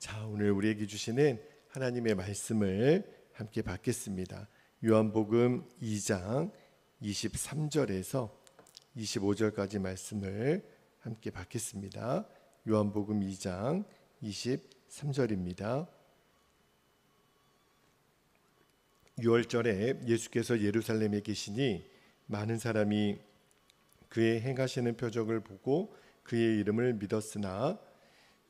자, 오늘 우리에게 주시는 하나님의 말씀을 함께 받겠습니다. 요한복음 2장 23절에서 25절까지 말씀을 함께 받겠습니다. 요한복음 2장 23절입니다. 6월절에 예수께서 예루살렘에 계시니 많은 사람이 그의 행하시는 표적을 보고 그의 이름을 믿었으나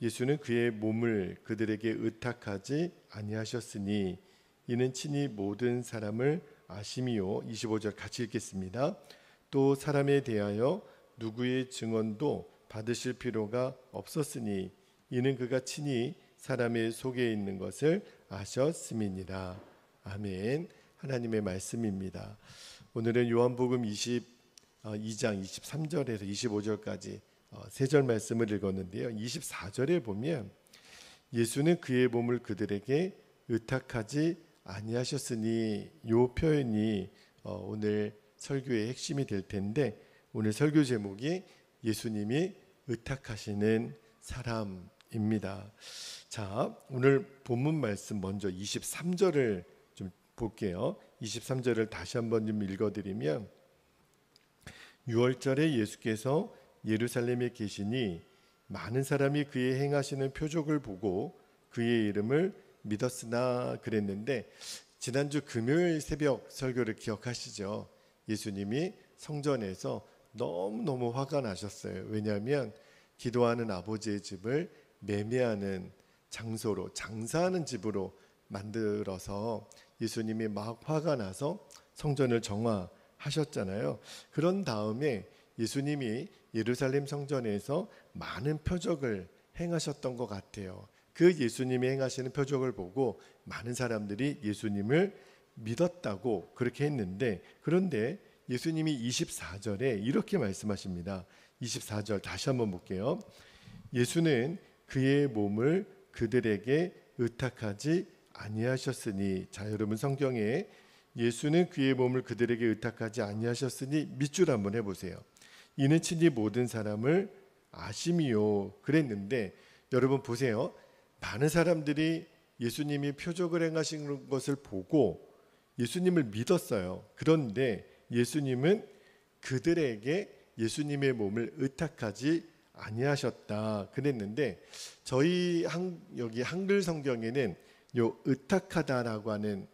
예수는 그의 몸을 그들에게 의탁하지 아니하셨으니 이는 친히 모든 사람을 아심이요. 25절 같이 읽겠습니다. 또 사람에 대하여 누구의 증언도 받으실 필요가 없었으니 이는 그가 친히 사람의 속에 있는 것을 아셨음이니라. 아멘. 하나님의 말씀입니다. 오늘은 요한복음 22장 23절에서 25절까지 세 절 말씀을 읽었는데요. 24절에 보면 예수는 그의 몸을 그들에게 의탁하지 아니하셨으니 이 표현이 오늘 설교의 핵심이 될 텐데, 오늘 설교 제목이 예수님이 의탁하시는 사람입니다. 자, 오늘 본문 말씀 먼저 23절을 좀 볼게요. 23절을 다시 한번 좀 읽어드리면, 6월절에 예수께서 예루살렘에 계시니 많은 사람이 그의 행하시는 표적을 보고 그의 이름을 믿었으나 그랬는데, 지난주 금요일 새벽 설교를 기억하시죠? 예수님이 성전에서 너무너무 화가 나셨어요. 왜냐하면 기도하는 아버지의 집을 매매하는 장소로, 장사하는 집으로 만들어서 예수님이 막 화가 나서 성전을 정화하셨잖아요. 그런 다음에 예수님이 예루살렘 성전에서 많은 표적을 행하셨던 것 같아요. 그 예수님이 행하시는 표적을 보고 많은 사람들이 예수님을 믿었다고 그렇게 했는데, 그런데 예수님이 24절에 이렇게 말씀하십니다. 24절 다시 한번 볼게요. 예수는 그의 몸을 그들에게 의탁하지 아니하셨으니, 자, 여러분 성경에 예수는 그의 몸을 그들에게 의탁하지 아니하셨으니 밑줄 한번 해보세요. 이는 친히 모든 사람을 아심이요 그랬는데, 여러분 보세요. 많은 사람들이 예수님이 표적을 행하신 것을 보고 예수님을 믿었어요. 그런데 예수님은 그들에게 예수님의 몸을 의탁하지 아니하셨다 그랬는데, 저희 여기 한글 성경에는 요 의탁하다라고 하는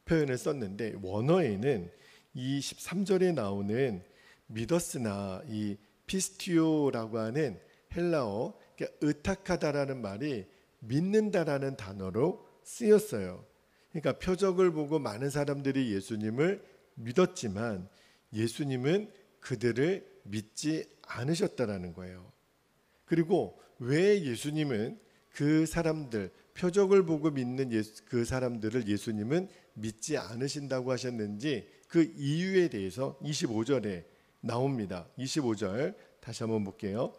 표현을 썼는데, 원어에는 이 13절에 나오는 믿었으나, 이 피스티오라고 하는 헬라어, 그러니까 의탁하다라는 말이 믿는다라는 단어로 쓰였어요. 그러니까 표적을 보고 많은 사람들이 예수님을 믿었지만 예수님은 그들을 믿지 않으셨다라는 거예요. 그리고 왜 예수님은 그 사람들, 표적을 보고 믿는 그 사람들을 예수님은 믿지 않으신다고 하셨는지, 그 이유에 대해서 25절에 나옵니다. 25절 다시 한번 볼게요.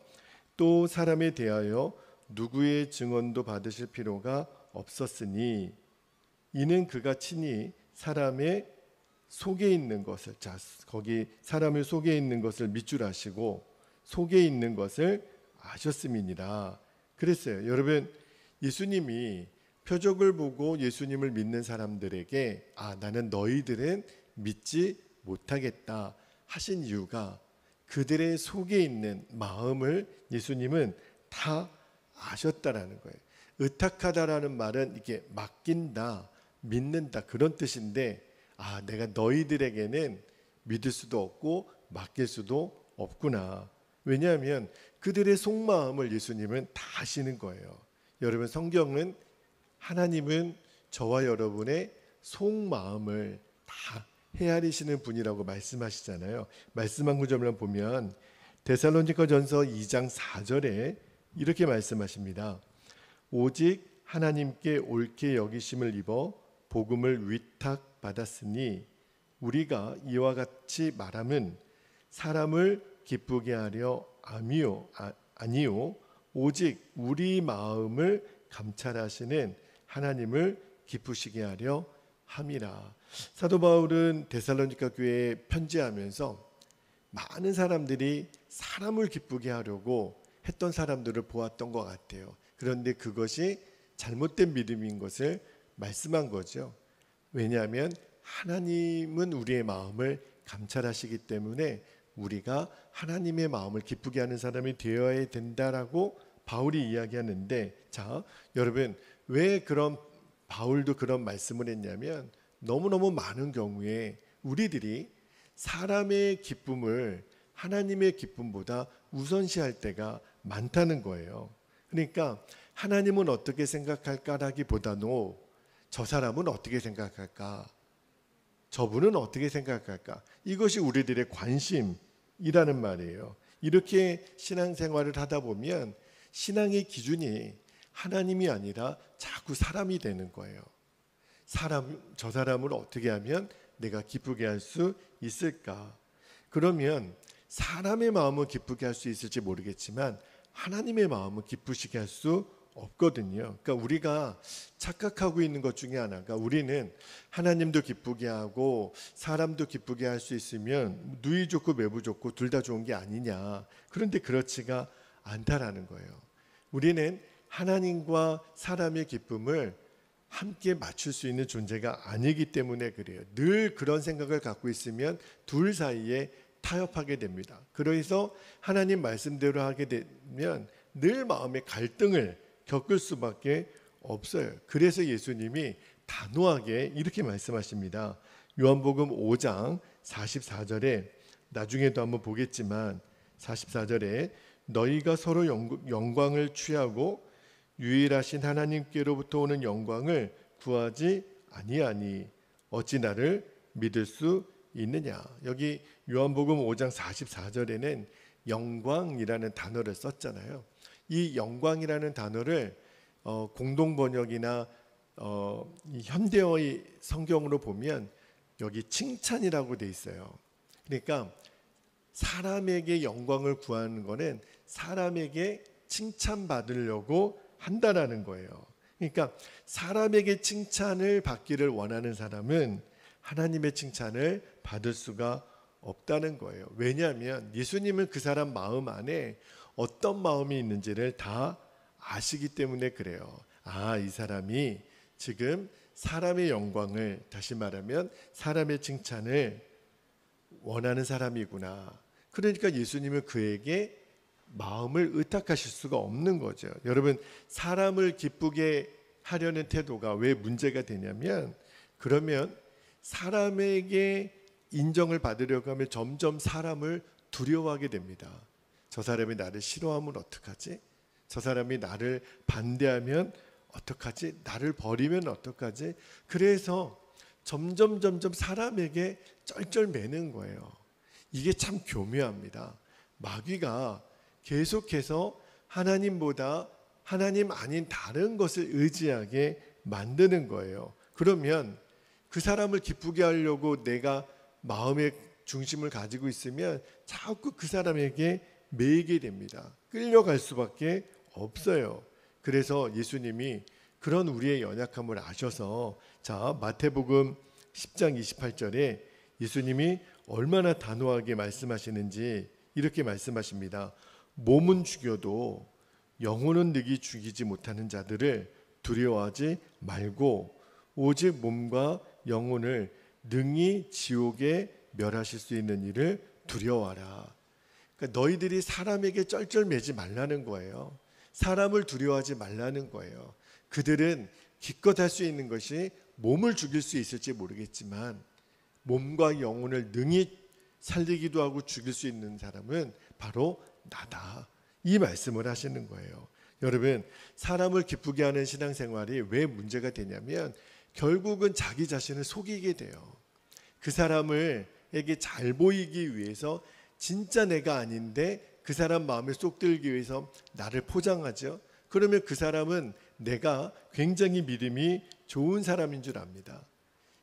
또 사람에 대하여 누구의 증언도 받으실 필요가 없었으니 이는 그가 친히 사람의 속에 있는 것을, 자, 거기 사람의 속에 있는 것을 밑줄 하시고 속에 있는 것을 아셨음이니라 그랬어요. 여러분, 예수님이 표적을 보고 예수님을 믿는 사람들에게 나는 너희들은 믿지 못하겠다 하신 이유가, 그들의 속에 있는 마음을 예수님은 다 아셨다라는 거예요. 의탁하다라는 말은 이게 맡긴다, 믿는다 그런 뜻인데, 내가 너희들에게는 믿을 수도 없고 맡길 수도 없구나. 왜냐하면 그들의 속마음을 예수님은 다 아시는 거예요. 여러분, 성경은 하나님은 저와 여러분의 속마음을 다 헤아리시는 분이라고 말씀하시잖아요. 말씀 한 구절만 보면 데살로니가전서 2장 4절에 이렇게 말씀하십니다. 오직 하나님께 옳게 여기심을 입어 복음을 위탁받았으니 우리가 이와 같이 말함은 사람을 기쁘게 하려 아니요 오직 우리 마음을 감찰하시는 하나님을 기쁘시게 하려 함이라. 사도 바울은 데살로니가 교회에 편지하면서 많은 사람들이 사람을 기쁘게 하려고 했던 사람들을 보았던 것 같아요. 그런데 그것이 잘못된 믿음인 것을 말씀한 거죠. 왜냐하면 하나님은 우리의 마음을 감찰하시기 때문에 우리가 하나님의 마음을 기쁘게 하는 사람이 되어야 된다라고 바울이 이야기하는데, 자, 여러분, 왜 그런 바울도 그런 말씀을 했냐면 너무너무 많은 경우에 우리들이 사람의 기쁨을 하나님의 기쁨보다 우선시할 때가 많다는 거예요. 그러니까 하나님은 어떻게 생각할까라기보다는 저 사람은 어떻게 생각할까, 저분은 어떻게 생각할까, 이것이 우리들의 관심이라는 말이에요. 이렇게 신앙생활을 하다 보면 신앙의 기준이 하나님이 아니라 자꾸 사람이 되는 거예요. 저 사람을 어떻게 하면 내가 기쁘게 할 수 있을까? 그러면 사람의 마음을 기쁘게 할 수 있을지 모르겠지만 하나님의 마음을 기쁘시게 할 수 없거든요. 그러니까 우리가 착각하고 있는 것 중에 하나가, 우리는 하나님도 기쁘게 하고 사람도 기쁘게 할 수 있으면 누이 좋고 매부 좋고 둘 다 좋은 게 아니냐. 그런데 그렇지가 않다라는 거예요. 우리는 하나님과 사람의 기쁨을 함께 맞출 수 있는 존재가 아니기 때문에 그래요. 늘 그런 생각을 갖고 있으면 둘 사이에 타협하게 됩니다. 그래서 하나님 말씀대로 하게 되면 늘 마음의 갈등을 겪을 수밖에 없어요. 그래서 예수님이 단호하게 이렇게 말씀하십니다. 요한복음 5장 44절에, 나중에도 한번 보겠지만 44절에 너희가 서로 영광을 취하고 유일하신 하나님께로부터 오는 영광을 구하지 아니하니 어찌 나를 믿을 수 있느냐. 여기 요한복음 5장 44절에는 영광이라는 단어를 썼잖아요. 이 영광이라는 단어를 공동 번역이나 이 현대어의 성경으로 보면 여기 칭찬이라고 돼 있어요. 그러니까 사람에게 영광을 구하는 거는 사람에게 칭찬받으려고 한다라는 거예요. 그러니까 사람에게 칭찬을 받기를 원하는 사람은 하나님의 칭찬을 받을 수가 없다는 거예요. 왜냐하면 예수님은 그 사람 마음 안에 어떤 마음이 있는지를 다 아시기 때문에 그래요. 아, 이 사람이 지금 사람의 영광을, 다시 말하면 사람의 칭찬을 원하는 사람이구나. 그러니까 예수님은 그에게 마음을 의탁하실 수가 없는 거죠. 여러분, 사람을 기쁘게 하려는 태도가 왜 문제가 되냐면, 그러면 사람에게 인정을 받으려고 하면 점점 사람을 두려워하게 됩니다. 저 사람이 나를 싫어하면 어떡하지? 저 사람이 나를 반대하면 어떡하지? 나를 버리면 어떡하지? 그래서 점점 사람에게 쩔쩔매는 거예요. 이게 참 교묘합니다. 마귀가 계속해서 하나님보다 하나님 아닌 다른 것을 의지하게 만드는 거예요. 그러면 그 사람을 기쁘게 하려고 내가 마음의 중심을 가지고 있으면 자꾸 그 사람에게 매이게 됩니다. 끌려갈 수밖에 없어요. 그래서 예수님이 그런 우리의 연약함을 아셔서, 자, 마태복음 10장 28절에 예수님이 얼마나 단호하게 말씀하시는지 이렇게 말씀하십니다. 몸은 죽여도 영혼은 능히 죽이지 못하는 자들을 두려워하지 말고 오직 몸과 영혼을 능히 지옥에 멸하실 수 있는 이를 두려워하라. 그러니까 너희들이 사람에게 쩔쩔매지 말라는 거예요. 사람을 두려워하지 말라는 거예요. 그들은 기껏 할 수 있는 것이 몸을 죽일 수 있을지 모르겠지만 몸과 영혼을 능히 살리기도 하고 죽일 수 있는 사람은 바로 나다. 이 말씀을 하시는 거예요. 여러분, 사람을 기쁘게 하는 신앙생활이 왜 문제가 되냐면 결국은 자기 자신을 속이게 돼요. 그 사람에게 잘 보이기 위해서 진짜 내가 아닌데 그 사람 마음에 쏙 들기 위해서 나를 포장하죠. 그러면 그 사람은 내가 굉장히 믿음이 좋은 사람인 줄 압니다.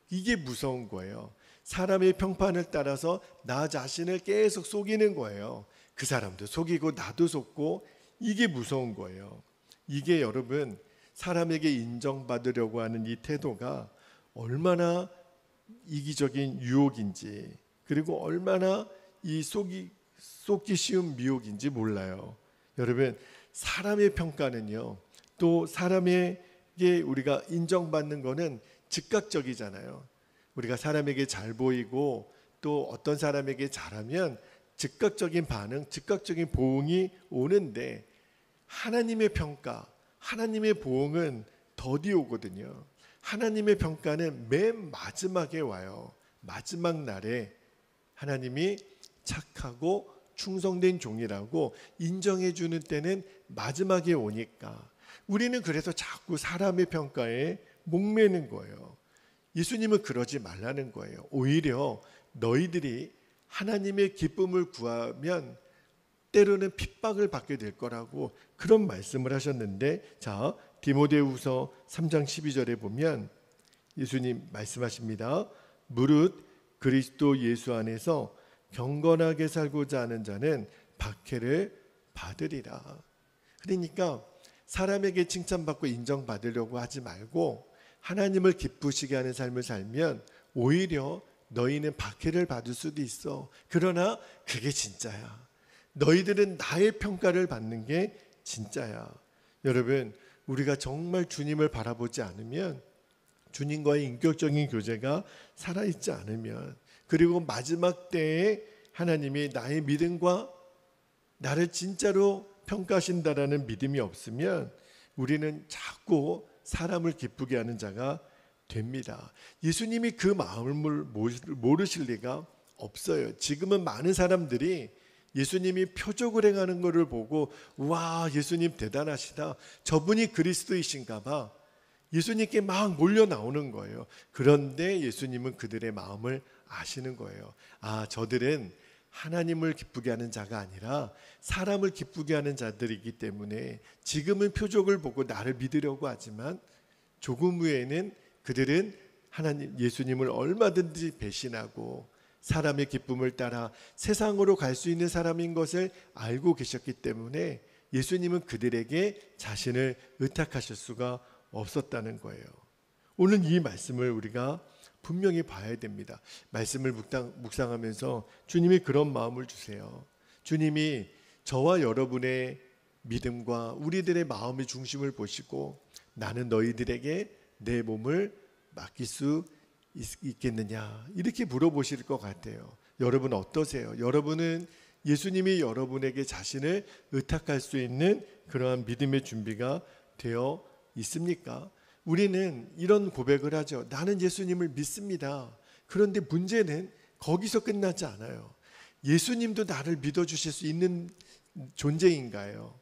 이게 무서운 거예요. 사람의 평판을 따라서 나 자신을 계속 속이는 거예요. 그 사람도 속이고 나도 속고, 이게 무서운 거예요. 이게 여러분, 사람에게 인정받으려고 하는 이 태도가 얼마나 이기적인 유혹인지, 그리고 얼마나 이 속기 쉬운 미혹인지 몰라요. 여러분, 사람의 평가는요, 또 사람의 우리가 인정받는 거는 즉각적이잖아요. 우리가 사람에게 잘 보이고 또 어떤 사람에게 잘하면 즉각적인 반응, 즉각적인 보응이 오는데, 하나님의 평가, 하나님의 보응은 더디 오거든요. 하나님의 평가는 맨 마지막에 와요. 마지막 날에 하나님이 착하고 충성된 종이라고 인정해 주는 때는 마지막에 오니까, 우리는 그래서 자꾸 사람의 평가에 목매는 거예요. 예수님은 그러지 말라는 거예요. 오히려 너희들이 하나님의 기쁨을 구하면 때로는 핍박을 받게 될 거라고 그런 말씀을 하셨는데, 자, 디모데후서 3장 12절에 보면 예수님 말씀하십니다. 무릇 그리스도 예수 안에서 경건하게 살고자 하는 자는 박해를 받으리라. 그러니까 사람에게 칭찬받고 인정받으려고 하지 말고 하나님을 기쁘시게 하는 삶을 살면 오히려 너희는 박해를 받을 수도 있어. 그러나 그게 진짜야. 너희들은 나의 평가를 받는 게 진짜야. 여러분, 우리가 정말 주님을 바라보지 않으면, 주님과의 인격적인 교제가 살아있지 않으면, 그리고 마지막 때에 하나님이 나의 믿음과 나를 진짜로 평가하신다라는 믿음이 없으면 우리는 자꾸 사람을 기쁘게 하는 자가 됩니다. 예수님이 그 마음을 모르실 리가 없어요. 지금은 많은 사람들이 예수님이 표적을 행하는 것을 보고 와, 예수님 대단하시다, 저분이 그리스도이신가 봐, 예수님께 막 몰려 나오는 거예요. 그런데 예수님은 그들의 마음을 아시는 거예요. 아, 저들은 하나님을 기쁘게 하는 자가 아니라 사람을 기쁘게 하는 자들이기 때문에 지금은 표적을 보고 나를 믿으려고 하지만 조금 후에는 그들은 하나님, 예수님을 얼마든지 배신하고 사람의 기쁨을 따라 세상으로 갈 수 있는 사람인 것을 알고 계셨기 때문에 예수님은 그들에게 자신을 의탁하실 수가 없었다는 거예요. 오늘 이 말씀을 우리가 분명히 봐야 됩니다. 말씀을 묵상하면서 주님이 그런 마음을 주세요. 주님이 저와 여러분의 믿음과 우리들의 마음의 중심을 보시고 나는 너희들에게 내 몸을 맡길 수 있겠느냐, 이렇게 물어보실 것 같아요. 여러분 어떠세요? 여러분은 예수님이 여러분에게 자신을 의탁할 수 있는 그러한 믿음의 준비가 되어 있습니까? 우리는 이런 고백을 하죠. 나는 예수님을 믿습니다. 그런데 문제는 거기서 끝나지 않아요. 예수님도 나를 믿어주실 수 있는 존재인가요?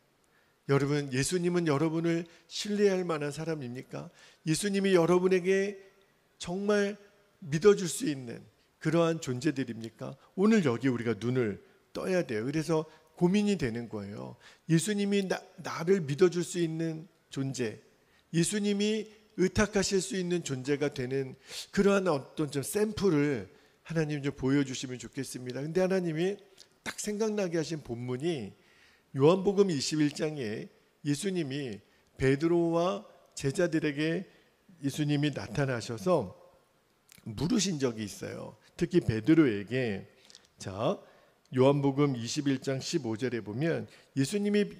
여러분, 예수님은 여러분을 신뢰할 만한 사람입니까? 예수님이 여러분에게 정말 믿어줄 수 있는 그러한 존재들입니까? 오늘 여기 우리가 눈을 떠야 돼요. 그래서 고민이 되는 거예요. 예수님이 나를 믿어줄 수 있는 존재, 예수님이 의탁하실 수 있는 존재가 되는 그러한 어떤 좀 샘플을 하나님 좀 보여주시면 좋겠습니다. 근데 하나님이 딱 생각나게 하신 본문이 요한복음 21장에 예수님이 베드로와 제자들에게 예수님이 나타나셔서 물으신 적이 있어요. 특히 베드로에게, 자, 요한복음 21장 15절에 보면 예수님이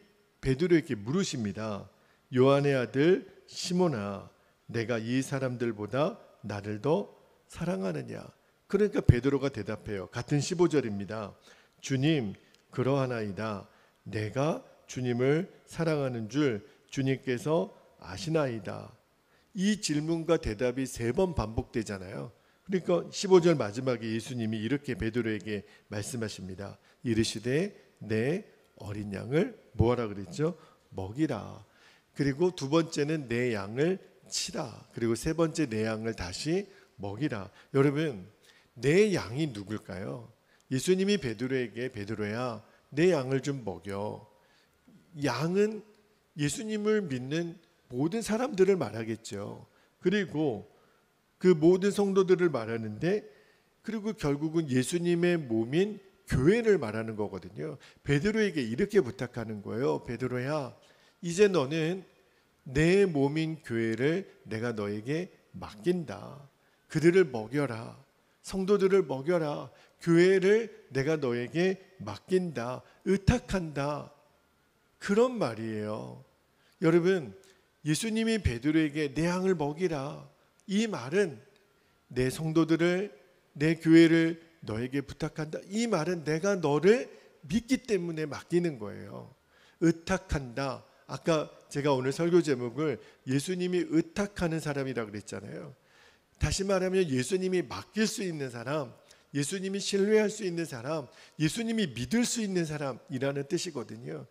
베드로에게 물으십니다. 요한의 아들 시몬아, 내가 이 사람들보다 나를 더 사랑하느냐? 그러니까 베드로가 대답해요. 같은 15절입니다. 주님, 그러하나이다. 내가 주님을 사랑하는 줄 주님께서 아시나이다. 이 질문과 대답이 3번 반복되잖아요. 그러니까 15절 마지막에 예수님이 이렇게 베드로에게 말씀하십니다. 이르시되 내 어린 양을 뭐하라 그랬죠? 먹이라. 그리고 두 번째는 내 양을 치라. 그리고 세 번째 내 양을 다시 먹이라. 여러분, 내 양이 누굴까요? 예수님이 베드로에게 베드로야, 내 양을 좀 먹여. 양은 예수님을 믿는 모든 사람들을 말하겠죠. 그리고 그 모든 성도들을 말하는데, 그리고 결국은 예수님의 몸인 교회를 말하는 거거든요. 베드로에게 이렇게 부탁하는 거예요. 베드로야, 이제 너는 내 몸인 교회를 내가 너에게 맡긴다. 그들을 먹여라. 성도들을 먹여라. 교회를 내가 너에게 맡긴다. 의탁한다. 그런 말이에요. 여러분, 예수님이 베드로에게 내 양을 먹이라, 이 말은 내 성도들을, 내 교회를 너에게 부탁한다, 이 말은 내가 너를 믿기 때문에 맡기는 거예요. 의탁한다. 아까 제가 오늘 설교 제목을 예수님이 의탁하는 사람이라고 그랬잖아요. 다시 말하면 예수님이 맡길 수 있는 사람, 예수님이 신뢰할 수 있는 사람, 예수님이 믿을 수 있는 사람이라는 뜻이거든요.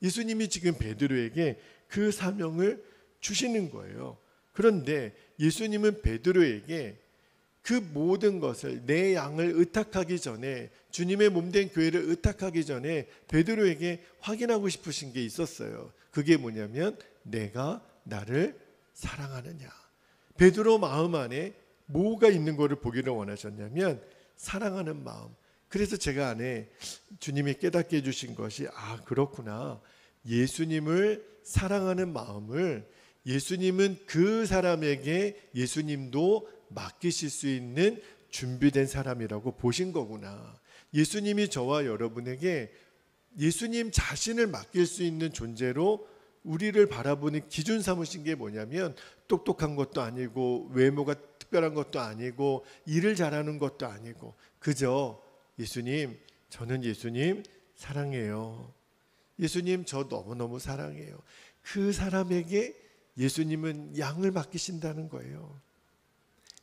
예수님이 지금 베드로에게 그 사명을 주시는 거예요. 그런데 예수님은 베드로에게 그 모든 것을, 내 양을 의탁하기 전에, 주님의 몸된 교회를 의탁하기 전에 베드로에게 확인하고 싶으신 게 있었어요. 그게 뭐냐면 내가 나를 사랑하느냐. 베드로 마음 안에 뭐가 있는 것을 보기를 원하셨냐면 사랑하는 마음. 그래서 제가 안에 주님이 깨닫게 해주신 것이, 아, 그렇구나, 예수님을 사랑하는 마음을 예수님은 그 사람에게 예수님도 맡기실 수 있는 준비된 사람이라고 보신 거구나. 예수님이 저와 여러분에게 예수님 자신을 맡길 수 있는 존재로 우리를 바라보는 기준 삼으신 게 뭐냐면, 똑똑한 것도 아니고 외모가 특별한 것도 아니고 일을 잘하는 것도 아니고, 그저 예수님, 저는 예수님 사랑해요. 예수님, 저 너무너무 사랑해요. 그 사람에게 예수님은 양을 맡기신다는 거예요.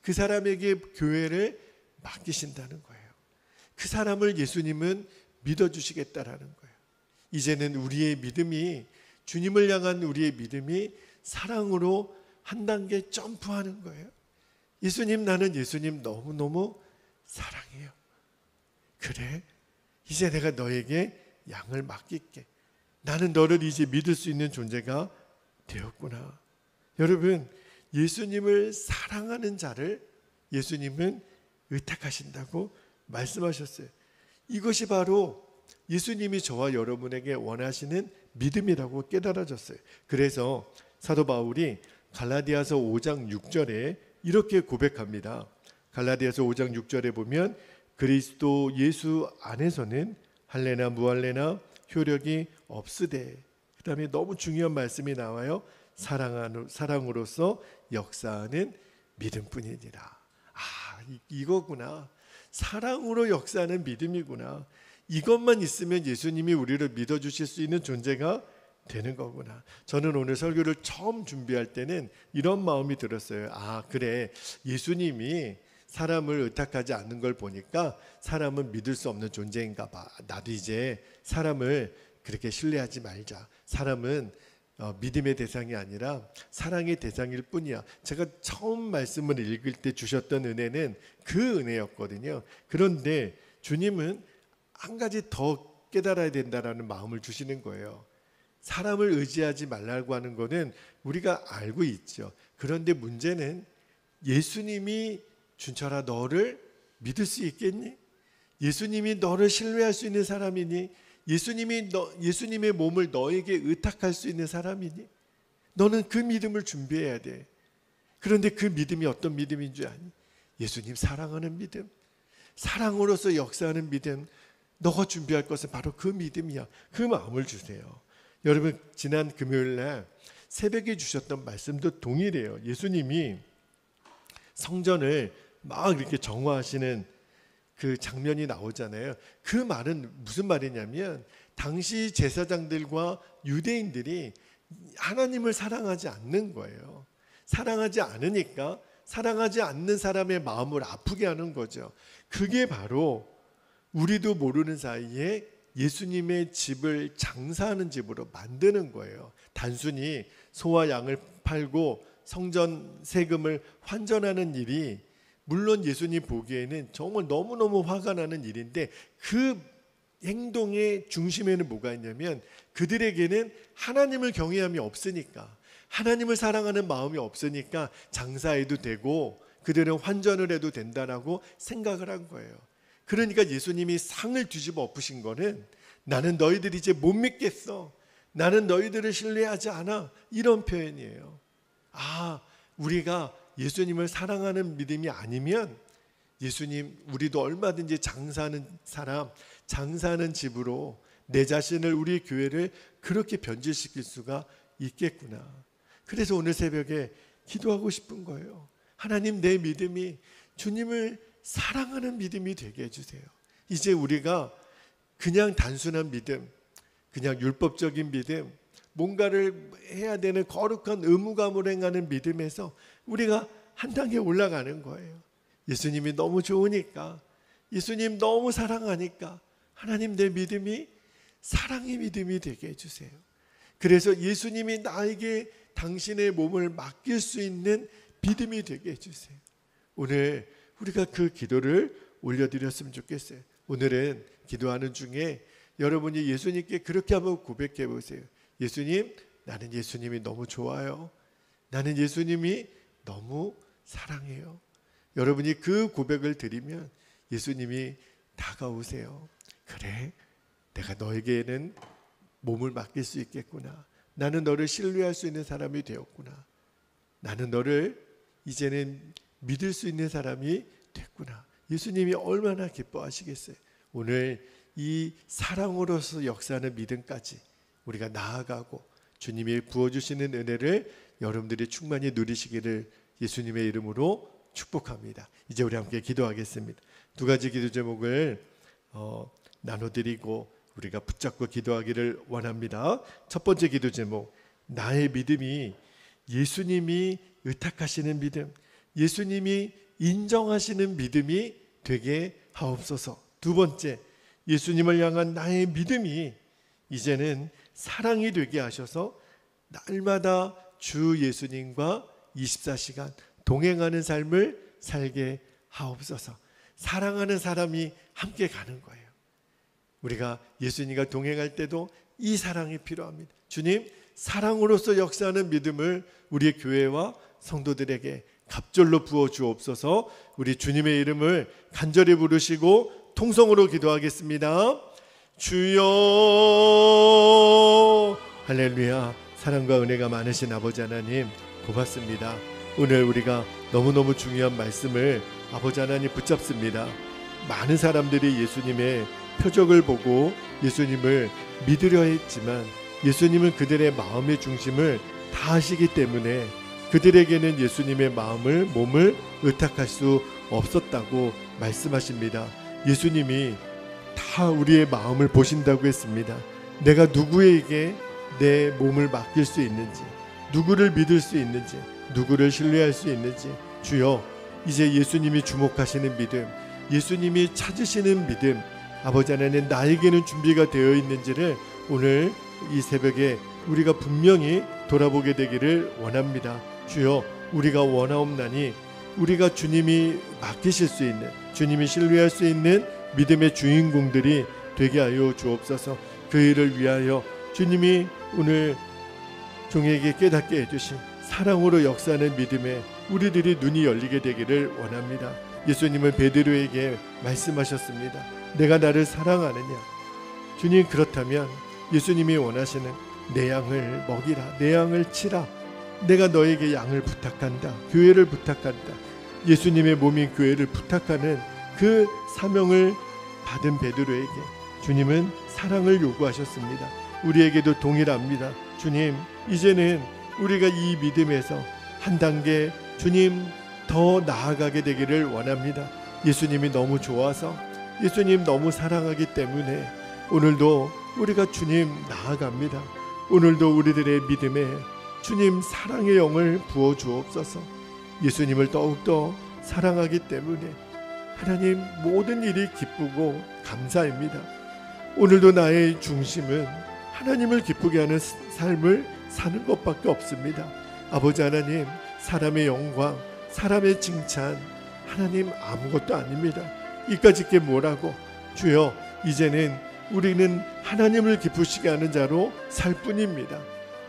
그 사람에게 교회를 맡기신다는 거예요. 그 사람을 예수님은 믿어주시겠다라는 거예요. 이제는 우리의 믿음이, 주님을 향한 우리의 믿음이 사랑으로 한 단계 점프하는 거예요. 예수님, 나는 예수님 너무너무 사랑해요. 그래, 이제 내가 너에게 양을 맡길게. 나는 너를 이제 믿을 수 있는 존재가 되었구나. 여러분, 예수님을 사랑하는 자를 예수님은 의탁하신다고 말씀하셨어요. 이것이 바로 예수님이 저와 여러분에게 원하시는 믿음이라고 깨달아졌어요. 그래서 사도 바울이 갈라디아서 5장 6절에 이렇게 고백합니다. 갈라디아서 5장 6절에 보면 그리스도 예수 안에서는 할례나 무할례나 효력이 없으되, 그 다음에 너무 중요한 말씀이 나와요. 사랑으로서 역사하는 믿음뿐이니라. 아, 이거구나. 사랑으로 역사하는 믿음이구나. 이것만 있으면 예수님이 우리를 믿어주실 수 있는 존재가 되는 거구나. 저는 오늘 설교를 처음 준비할 때는 이런 마음이 들었어요. 아, 그래, 예수님이 사람을 의탁하지 않는 걸 보니까 사람은 믿을 수 없는 존재인가 봐. 나도 이제 사람을 그렇게 신뢰하지 말자. 사람은 믿음의 대상이 아니라 사랑의 대상일 뿐이야. 제가 처음 말씀을 읽을 때 주셨던 은혜는 그 은혜였거든요. 그런데 주님은 한 가지 더 깨달아야 된다라는 마음을 주시는 거예요. 사람을 의지하지 말라고 하는 것은 우리가 알고 있죠. 그런데 문제는 예수님이 준철아, 너를 믿을 수 있겠니? 예수님이 너를 신뢰할 수 있는 사람이니? 예수님의 몸을 너에게 의탁할 수 있는 사람이니? 너는 그 믿음을 준비해야 돼. 그런데 그 믿음이 어떤 믿음인 줄 아니? 예수님 사랑하는 믿음, 사랑으로서 역사하는 믿음. 너가 준비할 것은 바로 그 믿음이야. 그 마음을 주세요. 여러분, 지난 금요일 날 새벽에 주셨던 말씀도 동일해요. 예수님이 성전을 막 이렇게 정화하시는 그 장면이 나오잖아요. 그 말은 무슨 말이냐면, 당시 제사장들과 유대인들이 하나님을 사랑하지 않는 거예요. 사랑하지 않으니까 사랑하지 않는 사람의 마음을 아프게 하는 거죠. 그게 바로 우리도 모르는 사이에 예수님의 집을 장사하는 집으로 만드는 거예요. 단순히 소와 양을 팔고 성전 세금을 환전하는 일이 물론 예수님 보기에는 정말 너무너무 화가 나는 일인데, 그 행동의 중심에는 뭐가 있냐면 그들에게는 하나님을 경외함이 없으니까, 하나님을 사랑하는 마음이 없으니까 장사해도 되고 그들은 환전을 해도 된다라고 생각을 한 거예요. 그러니까 예수님이 상을 뒤집어 엎으신 거는, 나는 너희들이 이제 못 믿겠어, 나는 너희들을 신뢰하지 않아, 이런 표현이에요. 아, 우리가 예수님을 사랑하는 믿음이 아니면 예수님, 우리도 얼마든지 장사하는 사람, 장사하는 집으로 내 자신을, 우리 교회를 그렇게 변질시킬 수가 있겠구나. 그래서 오늘 새벽에 기도하고 싶은 거예요. 하나님, 내 믿음이 주님을 사랑하는 믿음이 되게 해주세요. 이제 우리가 그냥 단순한 믿음, 그냥 율법적인 믿음, 뭔가를 해야 되는 거룩한 의무감을 행하는 믿음에서 우리가 한 단계 올라가는 거예요. 예수님이 너무 좋으니까, 예수님 너무 사랑하니까 하나님, 내 믿음이 사랑의 믿음이 되게 해주세요. 그래서 예수님이 나에게 당신의 몸을 맡길 수 있는 믿음이 되게 해주세요. 오늘 우리가 그 기도를 올려드렸으면 좋겠어요. 오늘은 기도하는 중에 여러분이 예수님께 그렇게 한번 고백해 보세요. 예수님, 나는 예수님이 너무 좋아요. 나는 예수님이 너무 사랑해요. 여러분이 그 고백을 드리면 예수님이 다가오세요. 그래, 내가 너에게는 몸을 맡길 수 있겠구나. 나는 너를 신뢰할 수 있는 사람이 되었구나. 나는 너를 이제는 믿을 수 있는 사람이 됐구나. 예수님이 얼마나 기뻐하시겠어요. 오늘 이 사랑으로서 역사하는 믿음까지 우리가 나아가고 주님이 부어주시는 은혜를 여러분들이 충만히 누리시기를 예수님의 이름으로 축복합니다. 이제 우리 함께 기도하겠습니다. 두 가지 기도 제목을 나눠드리고 우리가 붙잡고 기도하기를 원합니다. 첫 번째 기도 제목, 나의 믿음이 예수님이 의탁하시는 믿음, 예수님이 인정하시는 믿음이 되게 하옵소서. 두 번째, 예수님을 향한 나의 믿음이 이제는 사랑이 되게 하셔서 날마다 주 예수님과 24시간 동행하는 삶을 살게 하옵소서. 사랑하는 사람이 함께 가는 거예요. 우리가 예수님과 동행할 때도 이 사랑이 필요합니다. 주님, 사랑으로서 역사하는 믿음을 우리의 교회와 성도들에게 갑절로 부어 주옵소서. 우리 주님의 이름을 간절히 부르시고 통성으로 기도하겠습니다. 주여. 할렐루야. 사랑과 은혜가 많으신 아버지 하나님, 고맙습니다. 오늘 우리가 너무너무 중요한 말씀을 아버지 하나님 붙잡습니다. 많은 사람들이 예수님의 표적을 보고 예수님을 믿으려 했지만 예수님은 그들의 마음의 중심을 다 아시기 때문에 그들에게는 예수님의 마음을, 몸을 의탁할 수 없었다고 말씀하십니다. 예수님이 다 우리의 마음을 보신다고 했습니다. 내가 누구에게 내 몸을 맡길 수 있는지, 누구를 믿을 수 있는지, 누구를 신뢰할 수 있는지, 주여, 이제 예수님이 주목하시는 믿음, 예수님이 찾으시는 믿음, 아버지 하나님, 나에게는 준비가 되어 있는지를 오늘 이 새벽에 우리가 분명히 돌아보게 되기를 원합니다. 주여, 우리가 원하옵나니 우리가 주님이 맡기실 수 있는, 주님이 신뢰할 수 있는 믿음의 주인공들이 되게 하여 주옵소서. 그 일을 위하여 주님이 오늘 종에게 깨닫게 해주신 사랑으로 역사하는 믿음에 우리들이 눈이 열리게 되기를 원합니다. 예수님은 베드로에게 말씀하셨습니다. 내가 나를 사랑하느냐? 주님, 그렇다면 예수님이 원하시는 내 양을 먹이라, 내 양을 치라. 내가 너에게 양을 부탁한다, 교회를 부탁한다. 예수님의 몸인 교회를 부탁하는 그 사명을 받은 베드로에게 주님은 사랑을 요구하셨습니다. 우리에게도 동일합니다. 주님, 이제는 우리가 이 믿음에서 한 단계 주님 더 나아가게 되기를 원합니다. 예수님이 너무 좋아서, 예수님 너무 사랑하기 때문에 오늘도 우리가 주님 나아갑니다. 오늘도 우리들의 믿음에 주님 사랑의 영을 부어 주옵소서. 예수님을 더욱더 사랑하기 때문에 하나님, 모든 일이 기쁘고 감사입니다. 오늘도 나의 중심은 하나님을 기쁘게 하는 삶을 사는 것밖에 없습니다. 아버지 하나님, 사람의 영광, 사람의 칭찬, 하나님 아무것도 아닙니다. 이까짓게 뭐라고? 주여, 이제는 우리는 하나님을 기쁘시게 하는 자로 살 뿐입니다.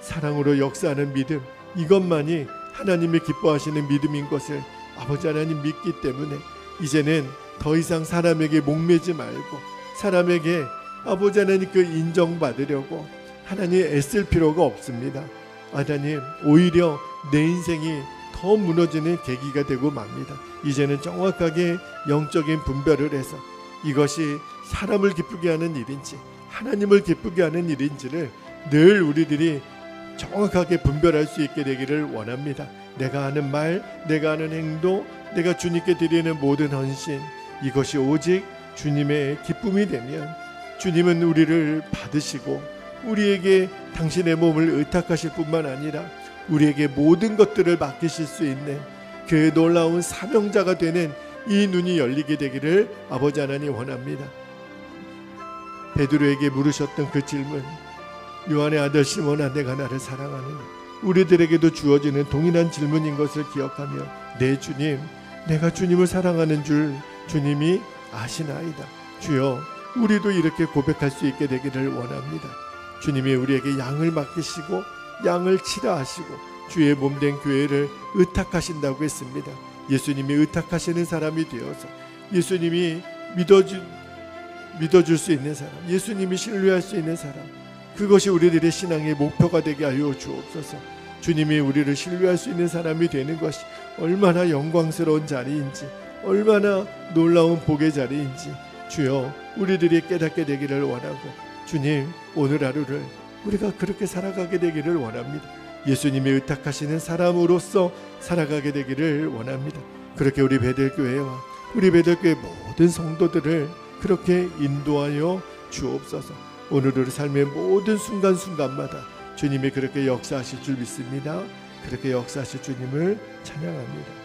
사랑으로 역사하는 믿음, 이것만이 하나님이 기뻐하시는 믿음인 것을 아버지 하나님 믿기 때문에 이제는 더 이상 사람에게 목매지 말고, 사람에게 아버지 하나님 그 인정받으려고 하나님 애쓸 필요가 없습니다. 하나님, 오히려 내 인생이 더 무너지는 계기가 되고 맙니다. 이제는 정확하게 영적인 분별을 해서 이것이 사람을 기쁘게 하는 일인지 하나님을 기쁘게 하는 일인지를 늘 우리들이 정확하게 분별할 수 있게 되기를 원합니다. 내가 하는 말, 내가 하는 행동, 내가 주님께 드리는 모든 헌신, 이것이 오직 주님의 기쁨이 되면 주님은 우리를 받으시고 우리에게 당신의 몸을 의탁하실 뿐만 아니라 우리에게 모든 것들을 맡기실 수 있는 그 놀라운 사명자가 되는 이 눈이 열리게 되기를 아버지 하나님 원합니다. 베드로에게 물으셨던 그 질문, 요한의 아들 시몬아 내가 나를 사랑하느냐, 우리들에게도 주어지는 동일한 질문인 것을 기억하며 내 주님, 내가 주님을 사랑하는 줄 주님이 아시나이다. 주여, 우리도 이렇게 고백할 수 있게 되기를 원합니다. 주님이 우리에게 양을 맡기시고 양을 치라 하시고 주의 몸된 교회를 의탁하신다고 했습니다. 예수님이 의탁하시는 사람이 되어서 예수님이 믿어줄 수 있는 사람, 예수님이 신뢰할 수 있는 사람, 그것이 우리들의 신앙의 목표가 되게 하여 주옵소서. 주님이 우리를 신뢰할 수 있는 사람이 되는 것이 얼마나 영광스러운 자리인지, 얼마나 놀라운 복의 자리인지 주여 우리들이 깨닫게 되기를 원하고, 주님 오늘 하루를 우리가 그렇게 살아가게 되기를 원합니다. 예수님이 의탁하시는 사람으로서 살아가게 되기를 원합니다. 그렇게 우리 베들교회와 우리 베들교회 모든 성도들을 그렇게 인도하여 주옵소서. 오늘 우리 삶의 모든 순간순간마다 주님이 그렇게 역사하실 줄 믿습니다. 그렇게 역사하실 주님을 찬양합니다.